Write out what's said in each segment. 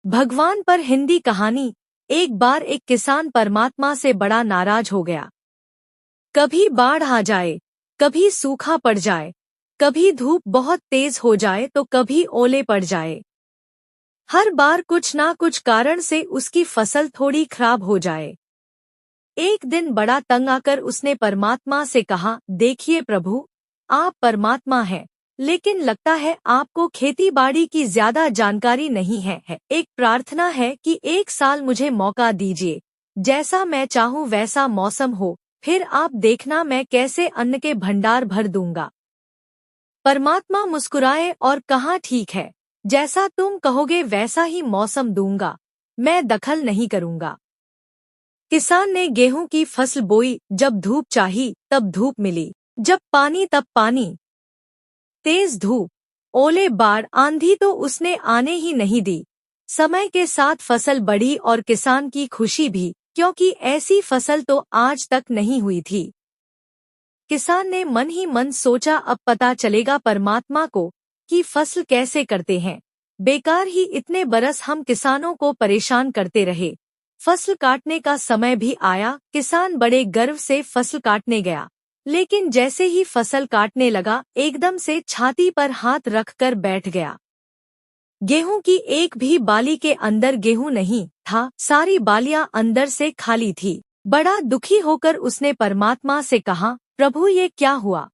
भगवान पर हिंदी कहानी। एक बार एक किसान परमात्मा से बड़ा नाराज हो गया। कभी बाढ़ आ जाए, कभी सूखा पड़ जाए, कभी धूप बहुत तेज हो जाए तो कभी ओले पड़ जाए। हर बार कुछ ना कुछ कारण से उसकी फसल थोड़ी खराब हो जाए। एक दिन बड़ा तंग आकर उसने परमात्मा से कहा, देखिए प्रभु, आप परमात्मा हैं, लेकिन लगता है आपको खेती बाड़ी की ज्यादा जानकारी नहीं है। एक प्रार्थना है कि एक साल मुझे मौका दीजिए, जैसा मैं चाहूँ वैसा मौसम हो, फिर आप देखना मैं कैसे अन्न के भंडार भर दूंगा। परमात्मा मुस्कुराए और कहा, ठीक है, जैसा तुम कहोगे वैसा ही मौसम दूंगा, मैं दखल नहीं करूंगा। किसान ने गेहूं की फसल बोई। जब धूप चाही तब धूप मिली, जब पानी तब पानी। तेज धूप, ओले, बाढ़, आंधी तो उसने आने ही नहीं दी। समय के साथ फसल बढ़ी और किसान की खुशी भी, क्योंकि ऐसी फसल तो आज तक नहीं हुई थी। किसान ने मन ही मन सोचा, अब पता चलेगा परमात्मा को कि फसल कैसे करते हैं। बेकार ही इतने बरस हम किसानों को परेशान करते रहे। फसल काटने का समय भी आया। किसान बड़े गर्व से फसल काटने गया, लेकिन जैसे ही फसल काटने लगा एकदम से छाती पर हाथ रखकर बैठ गया। गेहूं की एक भी बाली के अंदर गेहूं नहीं था, सारी बालियां अंदर से खाली थी। बड़ा दुखी होकर उसने परमात्मा से कहा, प्रभु ये क्या हुआ?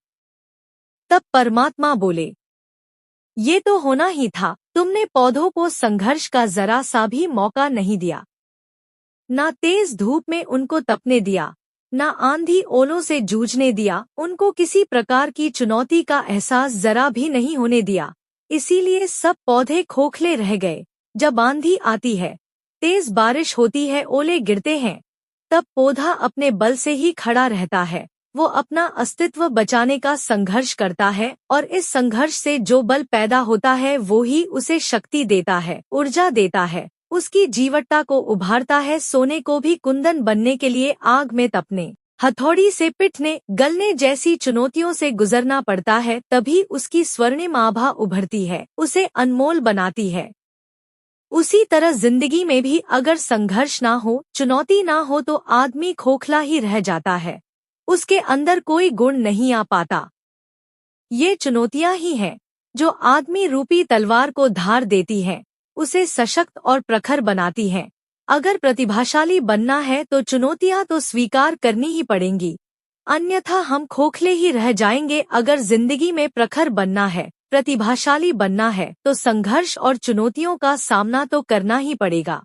तब परमात्मा बोले, ये तो होना ही था, तुमने पौधों को संघर्ष का जरा सा भी मौका नहीं दिया। ना तेज धूप में उनको तपने दिया, ना आंधी ओलों से जूझने दिया, उनको किसी प्रकार की चुनौती का एहसास जरा भी नहीं होने दिया। इसीलिए सब पौधे खोखले रह गए। जब आंधी आती है, तेज बारिश होती है, ओले गिरते हैं, तब पौधा अपने बल से ही खड़ा रहता है। वो अपना अस्तित्व बचाने का संघर्ष करता है और इस संघर्ष से जो बल पैदा होता है वो ही उसे शक्ति देता है, ऊर्जा देता है, उसकी जीवटता को उभारता है। सोने को भी कुंदन बनने के लिए आग में तपने, हथौड़ी से पिटने, गलने जैसी चुनौतियों से गुजरना पड़ता है, तभी उसकी स्वर्णिम आभा उभरती है, उसे अनमोल बनाती है। उसी तरह जिंदगी में भी अगर संघर्ष ना हो, चुनौती ना हो तो आदमी खोखला ही रह जाता है, उसके अंदर कोई गुण नहीं आ पाता। ये चुनौतियां ही हैं जो आदमी रूपी तलवार को धार देती हैं, उसे सशक्त और प्रखर बनाती हैं। अगर प्रतिभाशाली बनना है तो चुनौतियां तो स्वीकार करनी ही पड़ेंगी, अन्यथा हम खोखले ही रह जाएंगे। अगर जिंदगी में प्रखर बनना है, प्रतिभाशाली बनना है तो संघर्ष और चुनौतियों का सामना तो करना ही पड़ेगा।